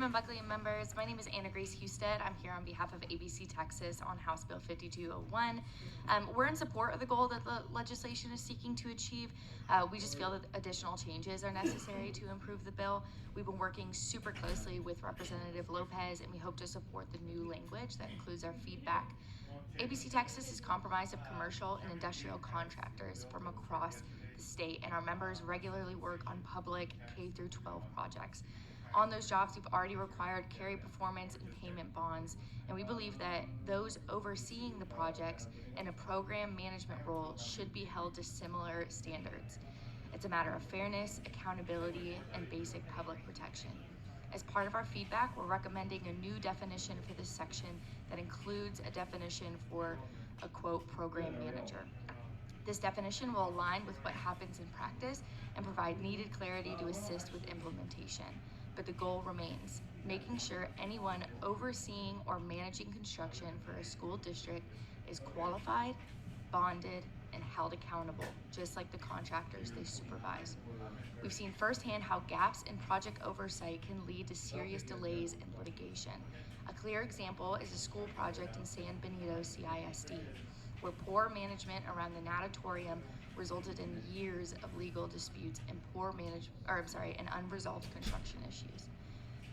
Chairman Buckley and members, my name is Anna Grace Husted. I'm here on behalf of ABC Texas on House Bill 5201. We're in support of the goal that the legislation is seeking to achieve. We just feel that additional changes are necessary to improve the bill. We've been working super closely with Representative Lopez, and we hope to support the new language that includes our feedback. ABC Texas is comprised of commercial and industrial contractors from across the state, and our members regularly work on public K-12 projects. On those jobs, we've already required carry performance and payment bonds, and we believe that those overseeing the projects in a program management role should be held to similar standards. It's a matter of fairness, accountability, and basic public protection. As part of our feedback, we're recommending a new definition for this section that includes a definition for a, quote, program manager. This definition will align with what happens in practice and provide needed clarity to assist with implementation. But the goal remains, making sure anyone overseeing or managing construction for a school district is qualified, bonded, and held accountable, just like the contractors they supervise. We've seen firsthand how gaps in project oversight can lead to serious delays in litigation. A clear example is a school project in San Benito CISD, where poor management around the natatorium resulted in years of legal disputes and and unresolved construction issues.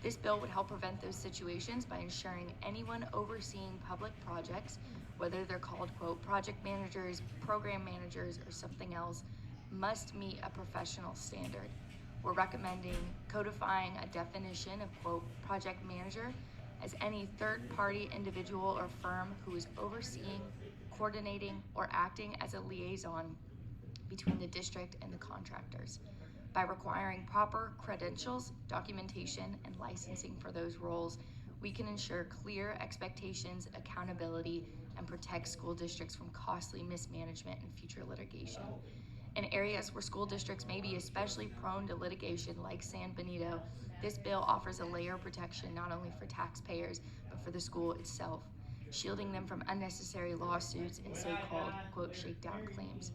This bill would help prevent those situations by ensuring anyone overseeing public projects, whether they're called, quote, project managers, program managers, or something else, must meet a professional standard. We're recommending codifying a definition of, quote, project manager as any third-party individual or firm who is overseeing, coordinating, or acting as a liaison between the district and the contractors. By requiring proper credentials, documentation, and licensing for those roles, we can ensure clear expectations, accountability, and protect school districts from costly mismanagement and future litigation. In areas where school districts may be especially prone to litigation, like San Benito, this bill offers a layer of protection not only for taxpayers, but for the school itself, shielding them from unnecessary lawsuits and so-called, quote, shakedown claims.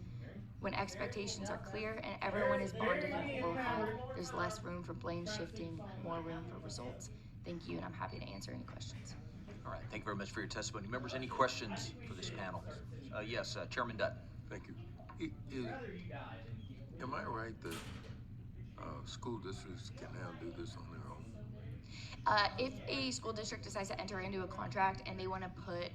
When expectations are clear and everyone is bonded and qualified, there's less room for blame shifting, more room for results. Thank you, and I'm happy to answer any questions. All right, thank you very much for your testimony. Members, any questions for this panel? Yes, Chairman Dutton. Thank you. Am I right that school districts can now do this on their own? If a school district decides to enter into a contract and they want to put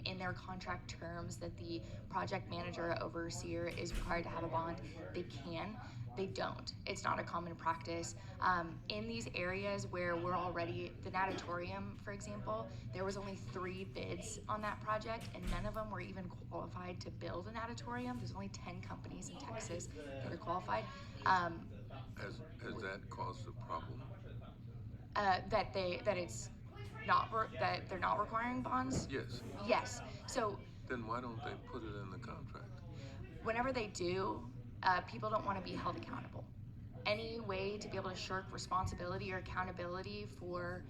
in their contract terms that the project manager or overseer is required to have a bond, they can. They don't. It's not a common practice. In these areas where we're already, the natatorium, for example, there was only 3 bids on that project, and none of them were even qualified to build a natatorium. There's only 10 companies in Texas that are qualified. Has that caused a problem? That they're not requiring bonds? Yes. Yes. So Then why don't they put it in the contract? whenever they do, people don't want to be held accountable. Any way to be able to shirk responsibility or accountability for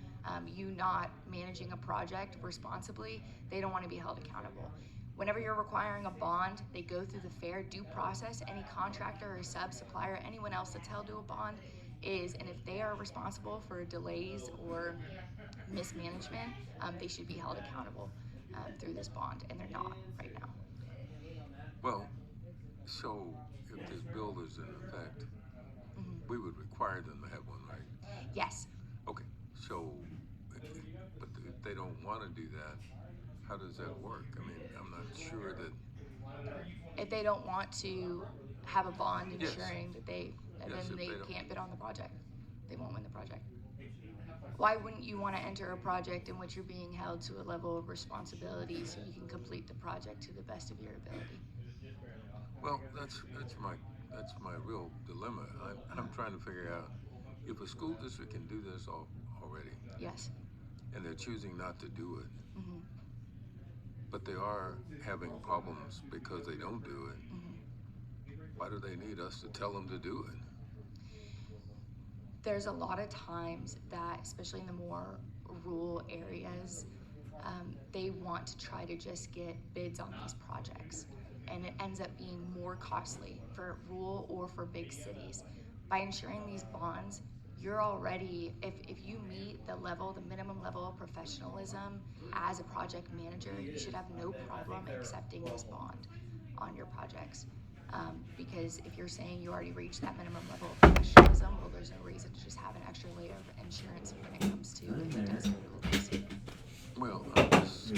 you not managing a project responsibly, they don't want to be held accountable. Whenever you're requiring a bond, they go through the fair due process. Any contractor or sub-supplier, anyone else that's held to a bond is, and if they are responsible for delays or mismanagement, they should be held accountable through this bond, and they're not right now. Well, so if this bill is in effect, we would require them to have one, right? Yes. Okay, so, but if they don't want to do that, how does that work? I mean, I'm not sure that. If they don't want to have a bond Yes. ensuring that Yes, then if they they can't bid on the project. They won't win the project. Why wouldn't you want to enter a project in which you're being held to a level of responsibility so you can complete the project to the best of your ability? Well, that's my real dilemma. I'm trying to figure out if a school district can do this already, Yes. and they're choosing not to do it, Mm-hmm. but they are having problems because they don't do it. Mm-hmm. Why do they need us to tell them to do it? There's a lot of times that, especially in the more rural areas, they want to try to just get bids on these projects, and it ends up being more costly for rural or for big cities. By ensuring these bonds, you're already, if you meet the minimum level of professionalism as a project manager, you should have no problem accepting this bond on your projects. Because if you're saying you already reached that minimum level of professionalism, well, there's no reason to just have an extra layer of insurance when it comes to if it does go crazy. Well, this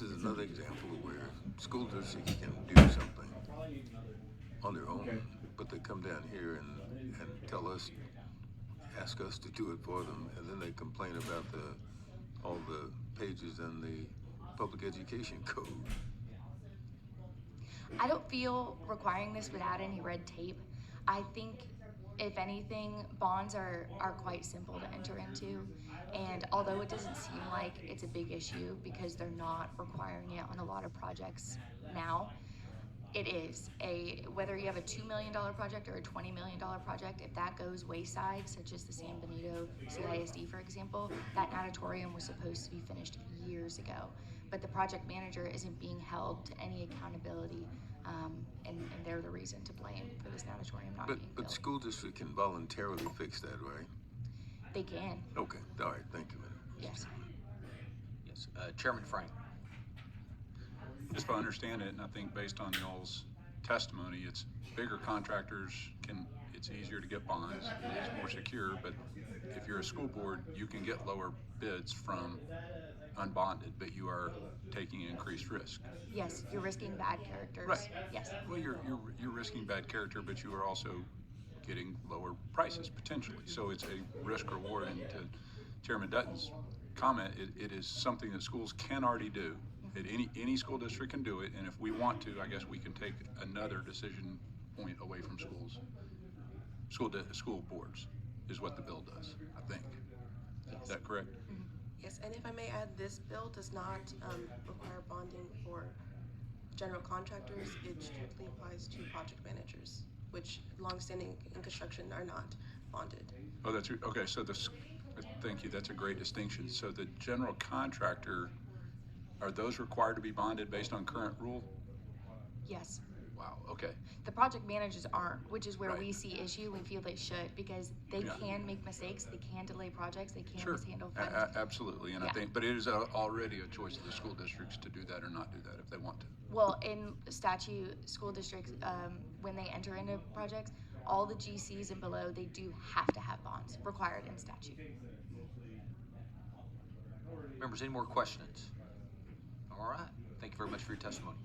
is another example of where school districts can do something on their own, but they come down here and tell us, ask us to do it for them, and then they complain about all the pages in the public education code. I don't feel requiring this would add any red tape. I think, if anything, bonds are quite simple to enter into. And although it doesn't seem like it's a big issue because they're not requiring it on a lot of projects now, it is. Whether you have a $2 million project or a $20 million project, if that goes wayside, such as the San Benito CISD, for example, that natatorium was supposed to be finished years ago. But the project manager isn't being held to any accountability, and they're the reason to blame for this natatorium not being built. But school district can voluntarily fix that, right? They can. Okay, all right, thank you, madam. Yes. Yes, Chairman Frank. Just if I understand it, and I think based on y'all's testimony, it's bigger contractors it's easier to get bonds, it is more secure, but if you're a school board, you can get lower bids from unbonded, but you are taking increased risk. Yes, you're risking bad characters. Right. Yes. Well, you're risking bad character, but you are also getting lower prices potentially. So it's a risk reward. And to Chairman Dutton's comment, it is something that schools can already do. That any school district can do it, and if we want to, I guess we can take another decision point away from schools. School boards is what the bill does, I think. Yes. Is that correct? Mm-hmm. Yes, and if I may add, this bill does not require bonding for general contractors. It strictly applies to project managers, which longstanding in construction are not bonded. Oh, that's okay. So thank you. That's a great distinction. So the general contractor, are those required to be bonded based on current rule? Yes. Wow. Okay. The project managers aren't, which is where Right. we see issue. We feel they should, because they Yeah. can make mistakes, they can delay projects, they can Sure. mishandle funds. Absolutely. And Yeah. I think, but it is already a choice of the school districts to do that or not do that if they want to. Well, in statute, school districts, when they enter into projects, all the GCs and below, they do have to have bonds required in statute. Members, any more questions? All right. Thank you very much for your testimony.